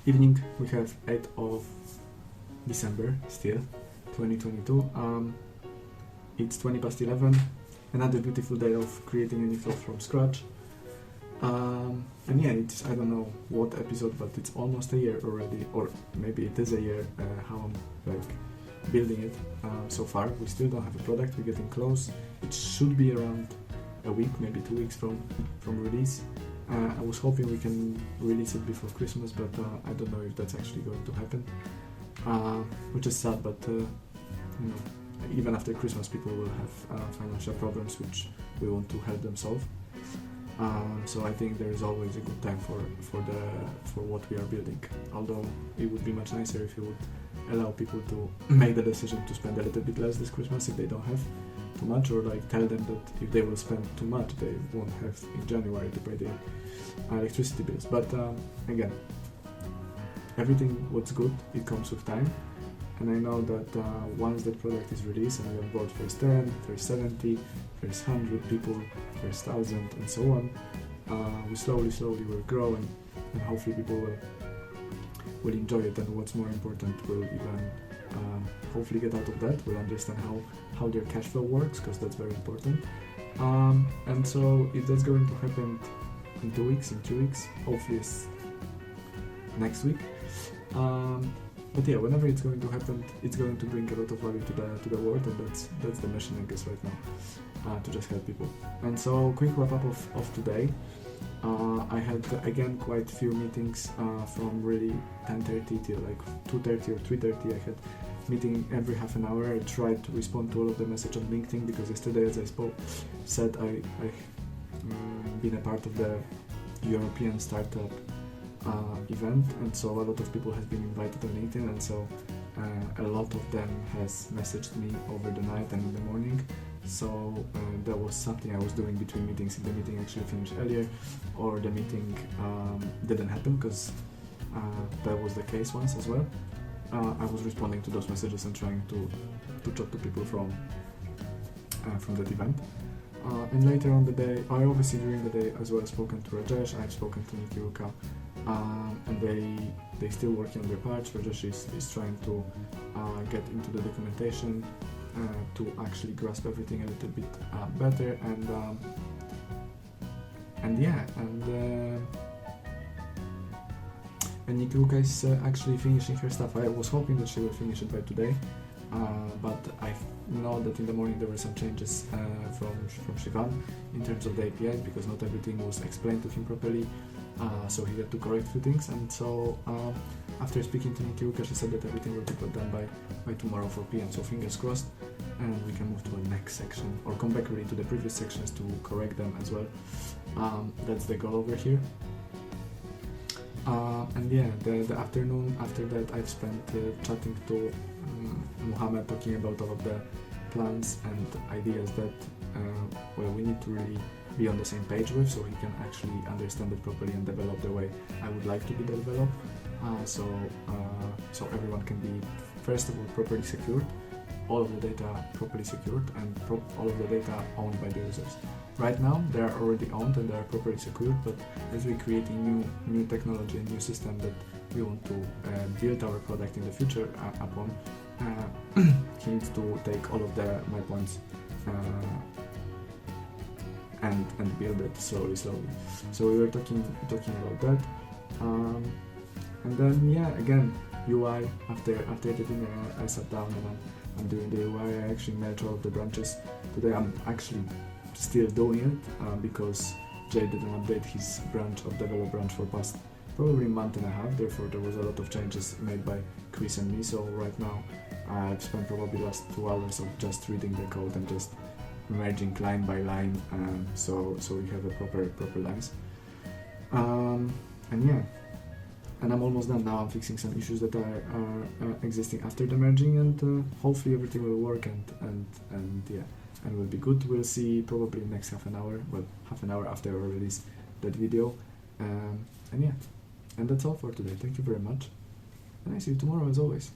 evening. We have 8th of December still, 2022. It's 20 past 11. Another beautiful day of creating Uniflow from scratch. And yeah, it's, I don't know what episode, but it's almost a year already, or maybe it is a year how I'm like building it. So far, we still don't have a product. We're getting close. It should be around a week, maybe 2 weeks from release. I was hoping we can release it before Christmas, but I don't know if that's actually going to happen, which is sad, but you know, even after Christmas people will have financial problems which we want to help them solve. So I think there is always a good time for what we are building, although it would be much nicer if you would allow people to make the decision to spend a little bit less this Christmas if they don't have too much, or like tell them that if they will spend too much they won't have in January to pay the electricity bills. But again, everything what's good, it comes with time, and I know that once the product is released and we onboard first 10, first 70, first 100 people, first 1,000 and so on, we slowly will grow, and hopefully people will enjoy it, and what's more important, will even hopefully get out of that, will understand how their cash flow works, because that's very important. And so if that's going to happen in 2 weeks, in 3 weeks, hopefully it's next week. But yeah, whenever it's going to happen, it's going to bring a lot of value to the world, and that's the mission, I guess, right now, to just help people. And so, quick wrap up of today. I had again quite a few meetings from really 10:30 till like 2:30 or 3:30. I had meeting every half an hour. I tried to respond to all of the messages on LinkedIn, because yesterday, as I said, I been a part of the European startup event, and so a lot of people have been invited on LinkedIn, and so a lot of them has messaged me over the night and in the morning. So that was something I was doing between meetings. If the meeting actually finished earlier, or the meeting didn't happen, because that was the case once as well, I was responding to those messages and trying to talk to people from that event. And later on the day, I obviously during the day as well spoken to Rajesh, I've spoken to Nikiruka, and they still working on their parts. Rajesh is trying to get into the documentation to actually grasp everything a little bit better, and Nikiruka is actually finishing her stuff. I was hoping that she will finish it by today, but I know that in the morning there were some changes from Shivan in terms of the APIs, because not everything was explained to him properly, so he had to correct a few things. And so after speaking to Nikiruka, she said that everything will be done by tomorrow 4 p.m. So fingers crossed, and we can move to the next section, or come back really to the previous sections to correct them as well. That's the goal over here. And yeah, the afternoon after that I've spent chatting to Muhammad, talking about all of the plans and ideas that we need to really be on the same page with, so he can actually understand it properly and develop the way I would like to be developed. So everyone can be, first of all, properly secured, all of the data properly secured, and all of the data owned by the users. Right now they are already owned and they are properly secured, but as we create a new technology, a new system that we want to build our product in the future upon, he needs to take all of my points and build it slowly. So we were talking about that, and then yeah, again, UI. After the dinner, I sat down and I'm doing the UI. I actually merged all of the branches today. I'm actually still doing it because Jay didn't update his develop branch for past probably month and a half. Therefore, there was a lot of changes made by Chris and me. So right now, I've spent probably last 2 hours of just reading the code and just merging line by line, so we have a proper lines. And yeah, and I'm almost done now. I'm fixing some issues that are existing after the merging, and hopefully everything will work and yeah, and will be good. We'll see probably next half an hour after I release that video, and yeah, and that's all for today. Thank you very much, and I see you tomorrow as always.